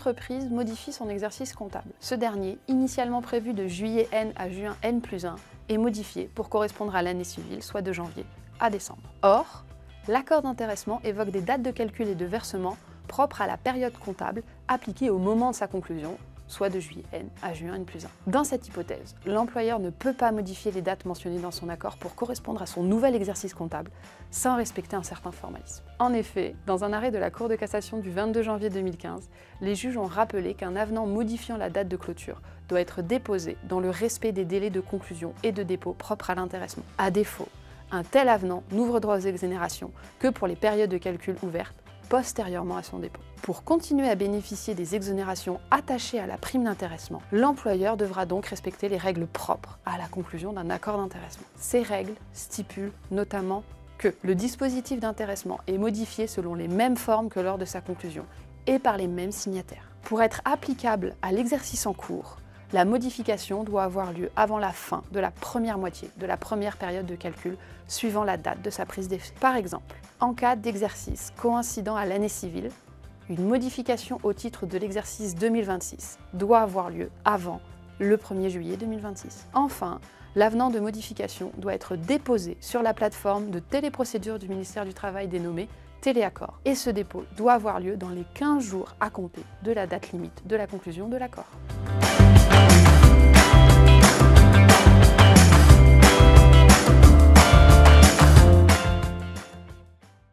entreprise modifie son exercice comptable. Ce dernier, initialement prévu de juillet N à juin N+1, est modifié pour correspondre à l'année civile, soit de janvier à décembre. Or, l'accord d'intéressement évoque des dates de calcul et de versement propres à la période comptable appliquée au moment de sa conclusion, soit de juillet N à juin N+1. Dans cette hypothèse, l'employeur ne peut pas modifier les dates mentionnées dans son accord pour correspondre à son nouvel exercice comptable sans respecter un certain formalisme. En effet, dans un arrêt de la Cour de cassation du 22 janvier 2015, les juges ont rappelé qu'un avenant modifiant la date de clôture doit être déposé dans le respect des délais de conclusion et de dépôt propres à l'intéressement. À défaut, un tel avenant n'ouvre droit aux exonérations que pour les périodes de calcul ouvertes postérieurement à son dépôt. Pour continuer à bénéficier des exonérations attachées à la prime d'intéressement, l'employeur devra donc respecter les règles propres à la conclusion d'un accord d'intéressement. Ces règles stipulent notamment que le dispositif d'intéressement est modifié selon les mêmes formes que lors de sa conclusion et par les mêmes signataires. Pour être applicable à l'exercice en cours, la modification doit avoir lieu avant la fin de la première moitié de la première période de calcul suivant la date de sa prise d'effet. Par exemple, en cas d'exercice coïncidant à l'année civile, une modification au titre de l'exercice 2026 doit avoir lieu avant le 1er juillet 2026. Enfin, l'avenant de modification doit être déposé sur la plateforme de téléprocédure du ministère du Travail dénommée Téléaccord. Et ce dépôt doit avoir lieu dans les 15 jours à compter de la date limite de la conclusion de l'accord.